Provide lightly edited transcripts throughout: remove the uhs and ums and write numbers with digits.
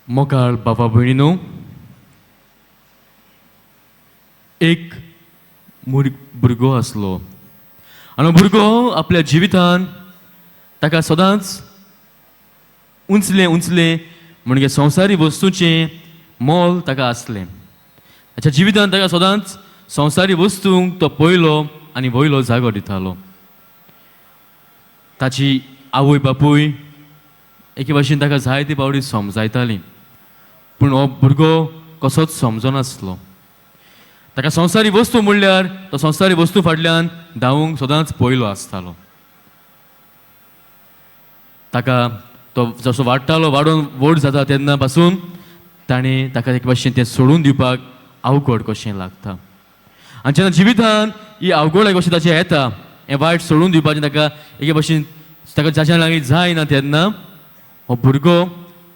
मोगाळ बाबा भयणीनो, एक भुरगो आसलो आनी भुरगो आपल्या जिवितान ताका सदांच उंचले उंचले म्हणजे संवसारी वस्तूंचें मोल ताका आसलें. ताच्या जिवितान ताका सदांच संवसारी वस्तूंक तो पयलो आनी वयलो जागो दितालो. ताची आवय बापूय एके भाशेन ताका जायते फावटी समजायतालीं, पूण हो भुरगो कसोच समजनासलो. ताका संवसारी वस्तू म्हणल्यार तो संवसारी वस्तू फाटल्यान धांवूंक सदांच पयलो आसतालो. ताका तो जसो वाडटालो, वाडून व्हड जाता तेन्ना पासून ताणें ताका एक भाशेन तें सोडून दिवपाक अवघड कशें लागता. आनी जेन्ना जिवितान ही अवघड एक भाशेन ताचें येता, हें वायट सोडून दिवपाचें ताका एके भाशेन ताका जाच्या लागीं जायना तेन्ना हो भुरगो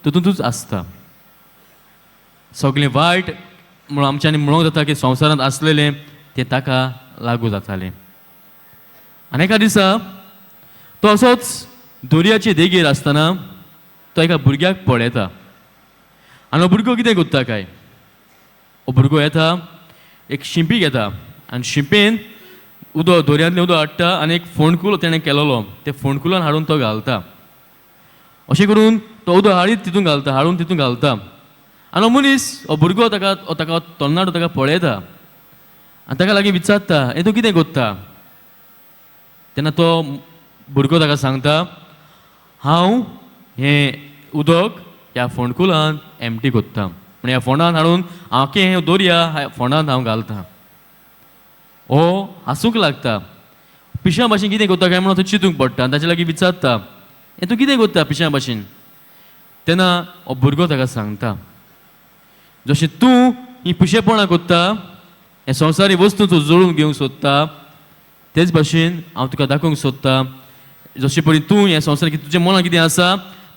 तितूंतूच आसता. सगळें वायट म्हणून आमच्यांनी म्हणूंक जाता की संवसारांत आसलेलें तें ताका लागू जातालें. आनी एका दिसा तो असोच दर्याचे देगेर आसतना तो एका भुरग्याक पळयता. आनी हो भुरगो कितें करता काय, हो भुरगो येता, एक शिंपी घेता आनी शिंपेन उदक दर्यांतलें उदक हाडटा आनी एक फोंडकूल तेणें केलोलो ते फोंडकुलान हाडून तो घालता. अशें करून तो उदक हाडीत तितून घालता, हाडून तितून घालता. आनी हो मनीस, हो भुरगो ताका तरणाटो ताका पळयता आनी ताका लागीं विचारता, हें तूं कितें करता? तेन्ना तो भुरगो ताका सांगता, हांव हें उदक ह्या फोंडकुलान एमटी करता, म्हणजे ह्या फोंडान हाडून हांव हें दर्या ह्या फोंडांत हांव घालता. हो हांसूंक लागता. पिश्या भाशेन कितें करता काय म्हणून तो चिंतूंक पडटा आनी ताचे लागीं विचारता, हें तूं कितें करता पिश्या भाशेन? तेन्ना हो भुरगो ताका सांगता, जशें तूं ही पिशेपणां करता, हे संवसारी वस्तू तूं जोडून घेवंक सोदता, तेच भाशेन हांव तुका दाखोवंक सोदता. जशें परी तूं हें संवसार तुजें मनां कितें आसा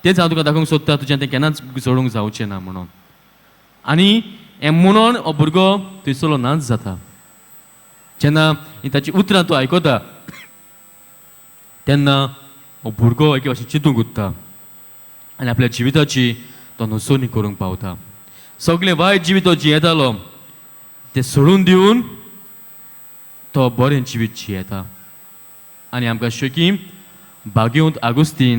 तेंच हांव तुका दाखोवंक सोदता, तुजें तें केन्नाच जोडूंक जावचें ना म्हणून. आनी हें म्हणून हो भुरगो थंयसरलो नाच जाता. जेन्ना ही ताची उतरां तूं आयकता तेन्ना हो भुरगो एके भाशेन चिंतूंक उरता आनी आपल्या जिविताची तो नुसोनी करूंक पावता. सगळें वायट जिवीत तो जियेतालो तें सोडून दिवन तो बरें जिवीत जियेता. आनी आमकां शेकी बागेंत आगोस्तीन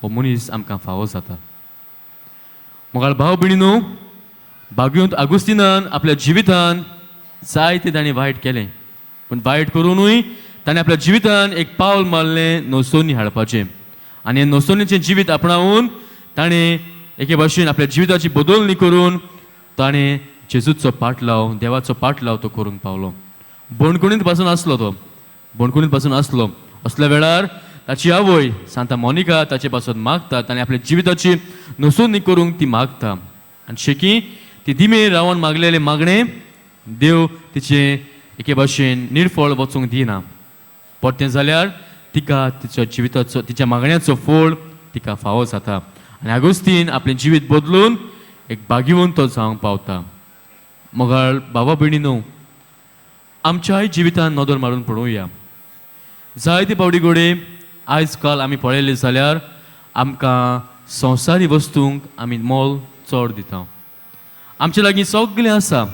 हो मनीस आमकां फावो जाता. मोगाळ भाव भयणीनो, बागेंत आगोस्तिनान आपल्या जिवितान जायतें ताणें वायट केलें, पूण वायट करुनूय ताणें आपल्या जिवितान एक पावल मारलें नोसोनी हाडपाचें. आनी हें नोसोनीचें जिवीत आपणावून ताणें एके भाशेन आपल्या जिविताची बदलणी करून ताणें जेजूचो पाटलाव, देवाचो पाटलाव तो करूंक पावलो. बोणकुणींत पासून आसलो तो, बोणकुणींत पासून आसलो. असल्या वेळार ताची आवय सांता मोनिका ताचे पासून मागता, ताणें आपल्या जिविताची नोसोनी करूंक ती मागता. आनी शेकी ती दिमेर रावन मागलेलें मागणें देव तिचें एके भाशेन निर्फळ वचूंक दिना. परतें जाल्यार तिका तिच्या जिविताचो, तिच्या मागण्याचो फळ तिका फावो जाता. आनी आगोस्तीन आपलें जिवीत बदलून एक भाग्यवंत जावंक पावता. मोगाळ बाबा भयणीनो, आमच्याय जिवितान नदर मारून पळोवया. जायते फावटी घोडे आयज काल आमी पळयले जाल्यार आमकां संवसारी वस्तूंक आमी मोल चड दिता. आमचे लागीं सगळें आसा.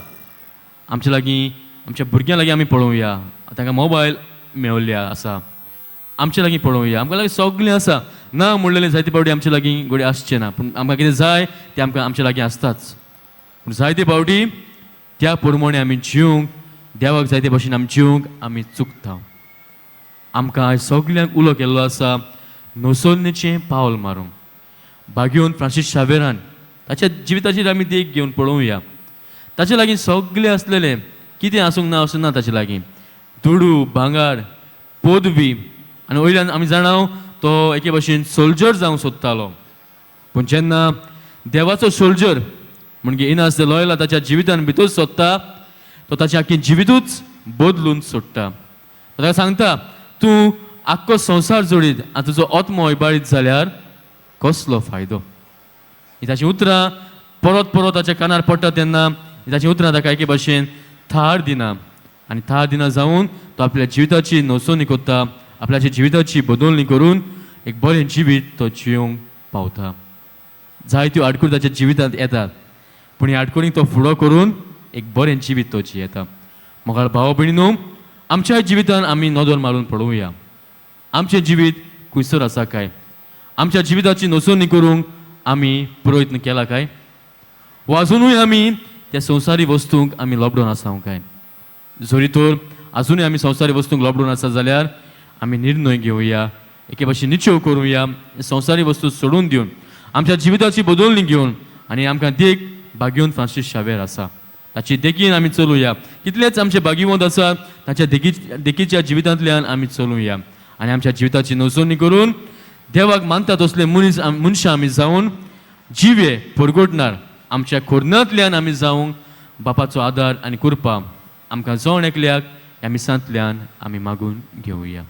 आमचे लागीं आमच्या भुरग्यां लागीं आमी पळोवया, तांकां मोबायल मेळिल्ले आसा. आमचे लागीं पळोवया, आमकां लागीं सगळें आसा. ना म्हणलेलें जायते फावटी आमचे लागीं घोडे आसचें ना, पूण आमकां कितें जाय तें आमकां आमचे लागीं आसताच. पूण जायते फावटी त्या प्रमाणे आमी जिवंक, देवाक जायते भाशेन आमी जिवंक आमी चुकता. आमकां आयज सगळ्यांक उलो केल्लो आसा नोसोन्नेचें पावल मारूंक. भाग्यवंत फ्रांसीस शावेरान ताच्या जिविताचेर आमी देख घेवन पळोवया. ताचे लागीं सगळें आसलेलें, कितें आसूंक ना आसूं ना ताचे लागीं, दुडू, भांगर, पदवी. आनी वयल्यान आमी जाणाव तो एके भाशेन सोल्जर जावंक सोदतालो. पूण जेन्ना देवाचो सोल्जर म्हणजे इनास दे लॉयला ताच्या जिवितान भितर सोदता, तो ताचें आख्खें जिवितूच बदलून सोडटा. तो ताका सांगता, तूं आख्खो संवसार जोडीत आनी तुजो आत्मो इबाडीत जाल्यार कसलो फायदो? ही ताचीं उतरां परत परत ताच्या कानार पडटा तेन्ना ताचीं उतरां ताका एके भाशेन थार दिना. आनी थार दिना जावन तो आपल्या जिविताची नोसोनी करता, आपल्याची जिविताची बदलणी करून एक बरें जिवीत तो जिवंक पावता. जायत्यो आडकुळी ताच्या जिवितांत येतात पूण ह्या आडकुळींक तो फुडो करून एक बरें जिवीत तो जियेता. मोगाळ भाव भयणीनो, आमच्या जिवितांत आमी नदर मारून पळोवया आमचें जिवीत खुंयसर आसा काय, आमच्या जिविताची नोंदणी करूंक आमी प्रयत्न केला काय, वा अजुनूय आमी त्या संवसारी वस्तूंक आमी लोबडून आसा काय. जरी तर अजुनूय आमी संवसारी वस्तूंक लोबडून आसा जाल्यार आमी निर्णय घेवया, एके भाशेन निश्चय करुया, संवसारी वस्तू सोडून दिवन आमच्या जिविताची बदलणी घेवन आनी आमकां देख भाग्यवंत फ्रांसीस शावेर आसा ताची देखीन आमी चलुया. कितलेच आमचे भाग्यवंत आसा ताच्या देखीच्या जिवितांतल्यान आमी चलुया आनी आमच्या जिविताची नोंदणी करून देवाक मानतात तसले मनशां आमी जावन जिवे परगोटणार आमच्या खोरणांतल्यान आमी जावंक बापाचो आदार आनी कृपा आमकां जावन एकल्याक ह्या मिसांतल्यान आमी मागून घेवया.